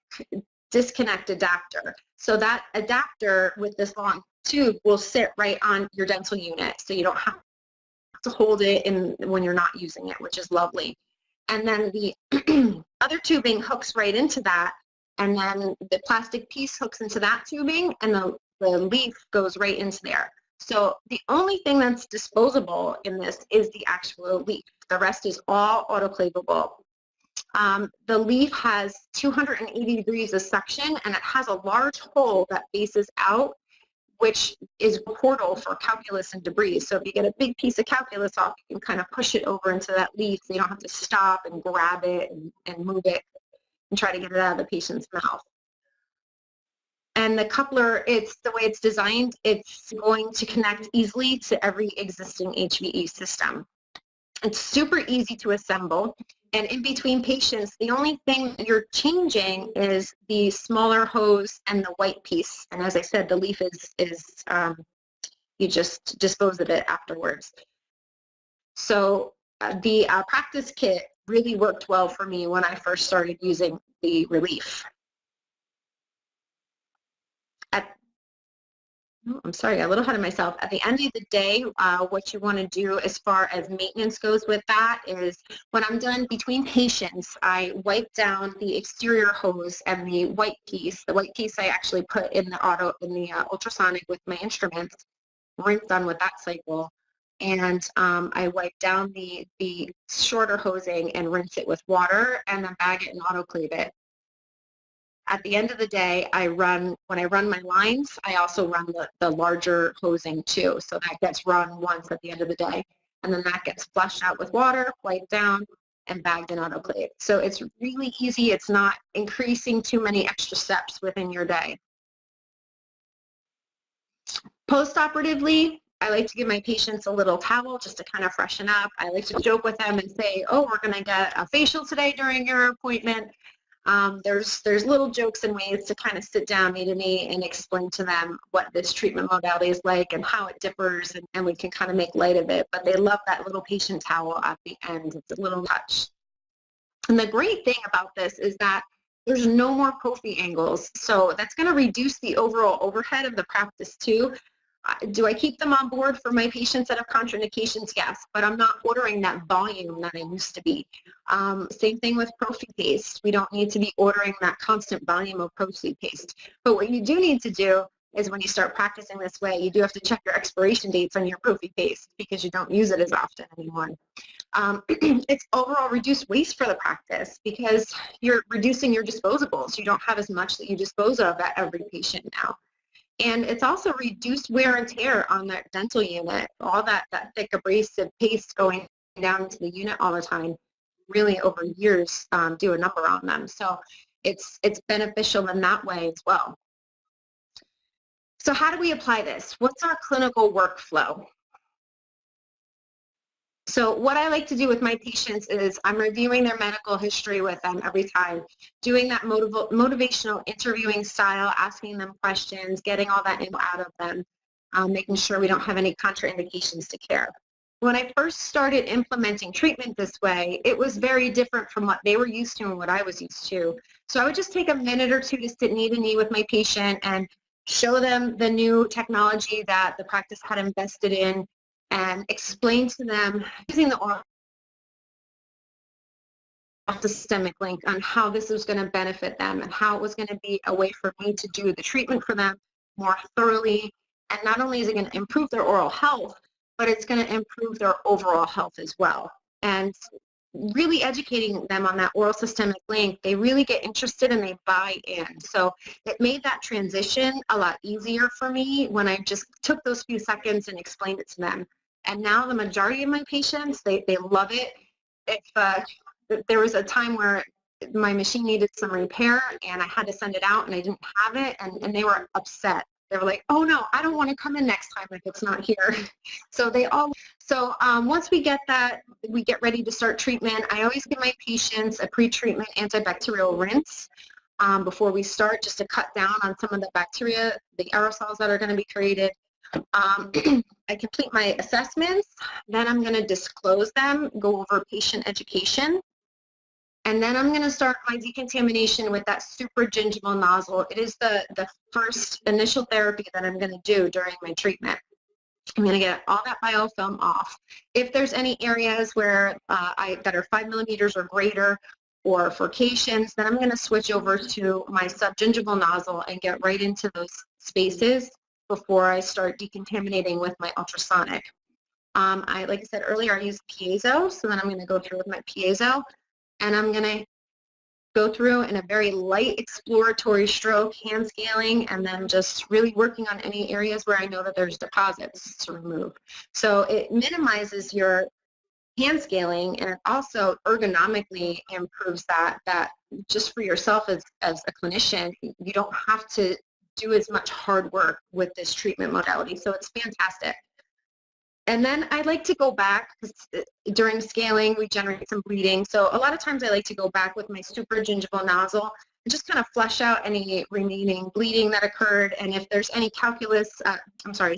disconnect adapter. So that adapter with this long tube will sit right on your dental unit, so you don't have to hold it in when you're not using it, which is lovely. And then the other tubing hooks right into that, and then the plastic piece hooks into that tubing, and the leaf goes right into there. So the only thing that's disposable in this is the actual leaf. The rest is all autoclavable. The leaf has 280 degrees of suction, and it has a large hole that faces out, which is a portal for calculus and debris. So if you get a big piece of calculus off, you can kind of push it over into that leaf, so you don't have to stop and grab it and move it and try to get it out of the patient's mouth. And the coupler, it's the way it's designed, it's going to connect easily to every existing HVE system. It's super easy to assemble, and in between patients, the only thing you're changing is the smaller hose and the white piece. And as I said, the leaf is you just dispose of it afterwards. So the practice kit really worked well for me when I first started using the Relief. I'm sorry, a little ahead of myself. At the end of the day, what you want to do as far as maintenance goes with that is, when I'm done between patients, I wipe down the exterior hose and the white piece. The white piece I actually put in the ultrasonic with my instruments, rinse on with that cycle, and I wipe down the shorter hosing and rinse it with water, and then bag it and autoclave it. At the end of the day, when I run my lines, I also run the larger hosing too. So that gets run once at the end of the day. And then that gets flushed out with water, wiped down, and bagged and autoclaved. So it's really easy. It's not increasing too many extra steps within your day. Post-operatively, I like to give my patients a little towel just to kind of freshen up. I like to joke with them and say, oh, we're going to get a facial today during your appointment. There's little jokes and ways to kind of sit down knee to knee and explain to them what this treatment modality is like and how it differs, and we can kind of make light of it. But they love that little patient towel at the end. It's a little touch. And the great thing about this is that there's no more prophy angles. So that's going to reduce the overall overhead of the practice too. Do I keep them on board for my patients that have contraindications? Yes, but I'm not ordering that volume that I used to be. Same thing with prophy paste. We don't need to be ordering that constant volume of prophy paste. But what you do need to do is, when you start practicing this way, you do have to check your expiration dates on your prophy paste, because you don't use it as often anymore. It's overall reduced waste for the practice, because you're reducing your disposables. You don't have as much that you dispose of at every patient now. And it's also reduced wear and tear on that dental unit. All that thick abrasive paste going down into the unit all the time, really over years, do a number on them. So it's beneficial in that way as well. So how do we apply this? What's our clinical workflow? So what I like to do with my patients is, I'm reviewing their medical history with them every time, doing that motivational interviewing style, asking them questions, getting all that info out of them. making sure we don't have any contraindications to care. When I first started implementing treatment this way, it was very different from what they were used to and what I was used to. So I would just take a minute or two to sit knee to knee with my patient and show them the new technology that the practice had invested in and explain to them using the oral systemic link on how this was going to benefit them and how it was going to be a way for me to do the treatment for them more thoroughly. And not only is it going to improve their oral health, but it's going to improve their overall health as well. And really educating them on that oral systemic link, they really get interested and they buy in. So it made that transition a lot easier for me when I just took those few seconds and explained it to them. And now the majority of my patients, they love it. If there was a time where my machine needed some repair and I had to send it out and I didn't have it, and they were upset. They were like, oh no, I don't want to come in next time if it's not here. So once we get that, we get ready to start treatment. I always give my patients a pre-treatment antibacterial rinse before we start, just to cut down on some of the bacteria, the aerosols that are going to be created. I complete my assessments, then I'm going to disclose them, go over patient education. And then I'm going to start my decontamination with that super gingival nozzle. It is the first initial therapy that I'm going to do during my treatment. I'm going to get all that biofilm off. If there's any areas where that are 5 millimeters or greater or furcations, then I'm going to switch over to my subgingival nozzle and get right into those spaces before I start decontaminating with my ultrasonic. Like I said earlier, I use piezo, so then I'm going to go through with my piezo. And I'm going to go through in a very light exploratory stroke, hand scaling, and then just really working on any areas where I know that there's deposits to remove. So it minimizes your hand scaling, and it also ergonomically improves that just for yourself as a clinician, you don't have to do as much hard work with this treatment modality. So it's fantastic. And then I like to go back, because during scaling we generate some bleeding. So a lot of times I like to go back with my super gingival nozzle and just kind of flush out any remaining bleeding that occurred. And if there's any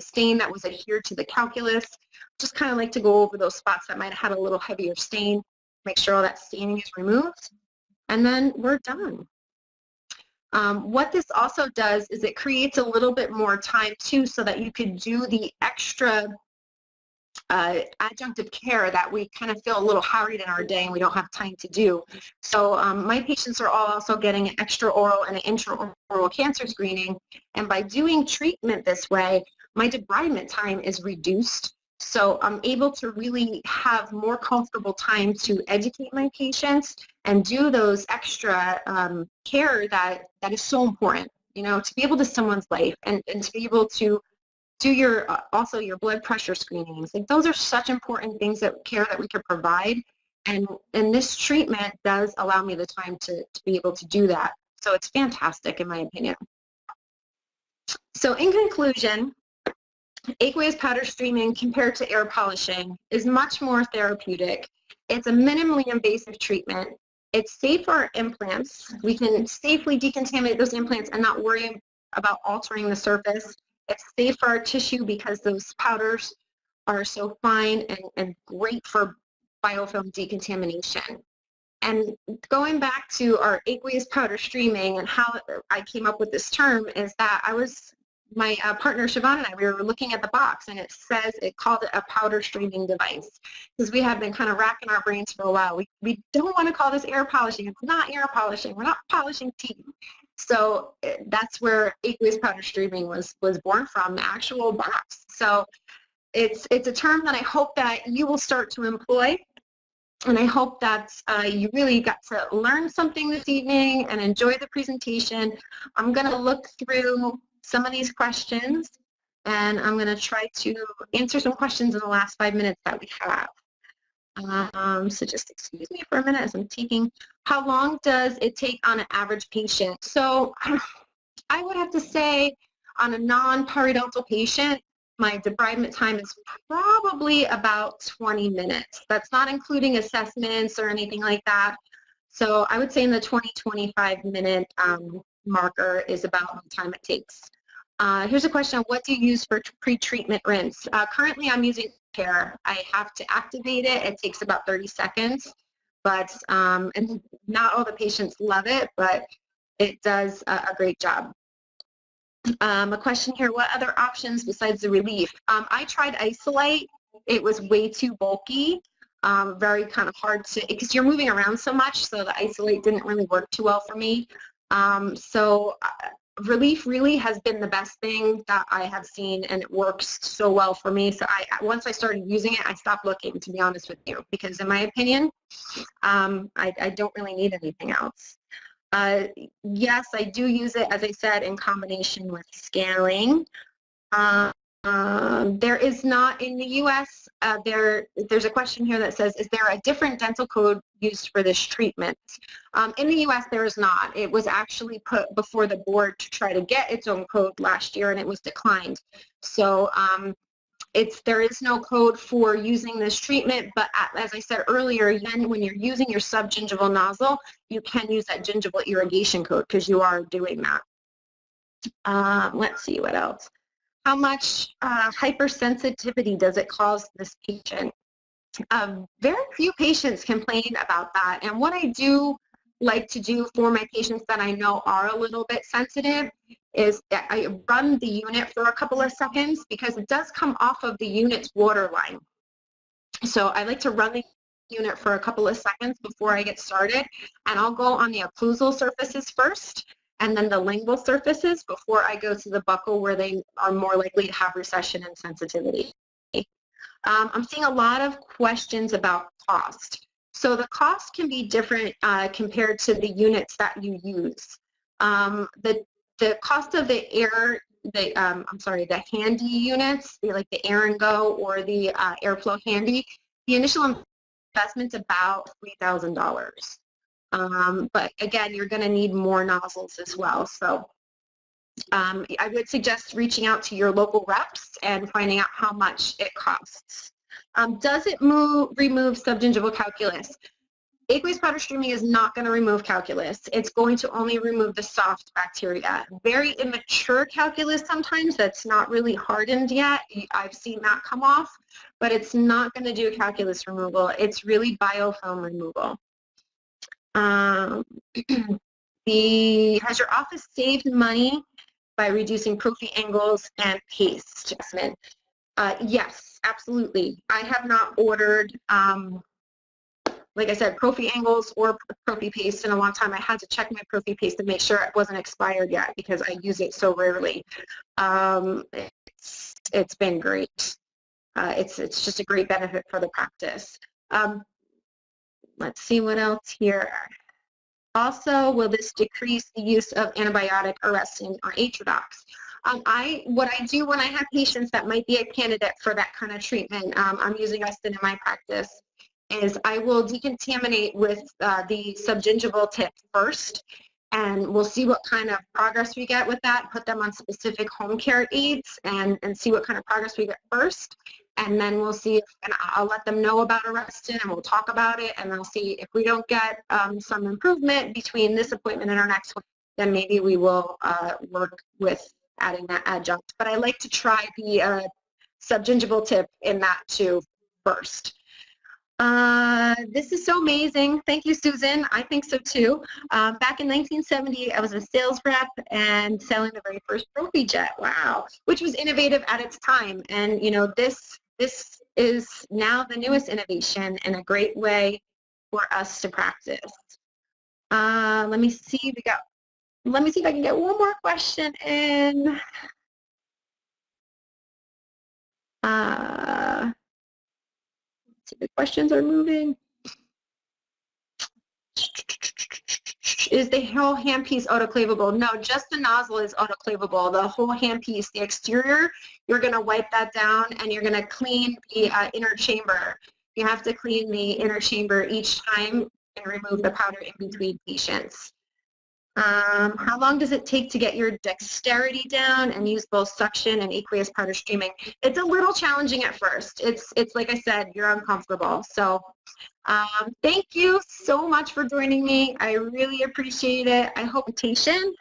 stain that was adhered to the calculus, just kind of like to go over those spots that might have had a little heavier stain, make sure all that staining is removed, and then we're done. What this also does is it creates a little bit more time too, so that you could do the extra adjunctive care that we kind of feel a little hurried in our day and we don't have time to do. So my patients are all also getting an extra oral and an intraoral cancer screening, and by doing treatment this way, my debridement time is reduced. So I'm able to really have more comfortable time to educate my patients and do those extra care that is so important, to be able to someone's life and to be able to do also your blood pressure screenings. Like, those are such important things that we can provide, and this treatment does allow me the time to be able to do that. So it's fantastic in my opinion. So in conclusion, aqueous powder streaming compared to air polishing is much more therapeutic. It's a minimally invasive treatment. It's safe for our implants. We can safely decontaminate those implants and not worry about altering the surface. It's safe for our tissue because those powders are so fine and great for biofilm decontamination. And going back to our aqueous powder streaming and how I came up with this term is that my partner Siobhan and I, we were looking at the box, and it called it a powder streaming device, because we have been kind of racking our brains for a while. We don't want to call this air polishing. It's not air polishing. We're not polishing teeth. So that's where aqueous powder streaming was born from, the actual box. So it's a term that I hope that you will start to employ, and I hope that you really got to learn something this evening and enjoy the presentation. I'm going to look through some of these questions, and I'm going to try to answer some questions in the last 5 minutes that we have. So just excuse me for a minute as I'm taking. How long does it take on an average patient? So I would have to say on a non-periodontal patient, my debridement time is probably about 20 minutes. That's not including assessments or anything like that. So I would say in the 20-25 minute marker is about the time it takes. Here's a question. What do you use for pre-treatment rinse? Currently, I'm using Care. I have to activate it. It takes about 30 seconds, but and not all the patients love it, but it does a great job. A question here, what other options besides the relief? I tried Isolate. It was way too bulky, very kind of hard to, because you're moving around so much, so the Isolate didn't really work too well for me. Relief really has been the best thing that I have seen, and it works so well for me. So once I started using it, I stopped looking, to be honest with you, because in my opinion, I don't really need anything else. Yes, I do use it, as I said, in combination with scaling. There is not in the U.S. There's a question here that says, is there a different dental code used for this treatment? In the U.S. there is not. It was actually put before the board to try to get its own code last year, and it was declined. So there is no code for using this treatment, but as I said earlier, then when you're using your subgingival nozzle, you can use that gingival irrigation code because you are doing that. Let's see what else. How much hypersensitivity does it cause this patient? Very few patients complain about that, and what I do like to do for my patients that I know are a little bit sensitive is that I run the unit for a couple of seconds because it does come off of the unit's waterline. So I like to run the unit for a couple of seconds before I get started, and I'll go on the occlusal surfaces first and then the lingual surfaces before I go to the buccal where they are more likely to have recession and sensitivity. I'm seeing a lot of questions about cost. So the cost can be different compared to the units that you use. The cost of the the handy units, like the Air and Go or the Airflow Handy, the initial investment's about $3,000. But again, you're going to need more nozzles as well. So I would suggest reaching out to your local reps and finding out how much it costs. Does it remove subgingival calculus? Aqueous powder streaming is not going to remove calculus. It's going to only remove the soft bacteria. Very immature calculus sometimes that's not really hardened yet. I've seen that come off, but it's not going to do calculus removal. It's really biofilm removal. Has your office saved money by reducing prophy angles and paste? Yes, absolutely. I have not ordered, like I said, prophy angles or prophy paste in a long time. I had to check my prophy paste to make sure it wasn't expired yet because I use it so rarely. It's been great. It's just a great benefit for the practice. Let's see what else here. Also, will this decrease the use of antibiotic arrestin or Atrodox? What I do when I have patients that might be a candidate for that kind of treatment, I'm using arrestin in my practice, is I will decontaminate with the subgingival tip first, and we'll see what kind of progress we get with that, put them on specific home care aids and see what kind of progress we get first. And then we'll see, and I'll let them know about arrestin and we'll talk about it, and I'll see if we don't get some improvement between this appointment and our next one, then maybe we will work with adding that adjunct. But I like to try the subgingival tip in that too first. This is so amazing. Thank you, Susan. I think so too. Back in 1970, I was a sales rep and selling the very first prophy jet. Wow, which was innovative at its time. And you know, this is now the newest innovation and a great way for us to practice. Let me see if I can get one more question in. The questions are moving. Is the whole handpiece autoclavable? No, just the nozzle is autoclavable. The whole handpiece, the exterior, you're going to wipe that down and you're going to clean the inner chamber. You have to clean the inner chamber each time and remove the powder in between patients. How long does it take to get your dexterity down and use both suction and aqueous powder streaming? It's a little challenging at first. It's like I said, you're uncomfortable. So thank you so much for joining me. I really appreciate it. I hope patient.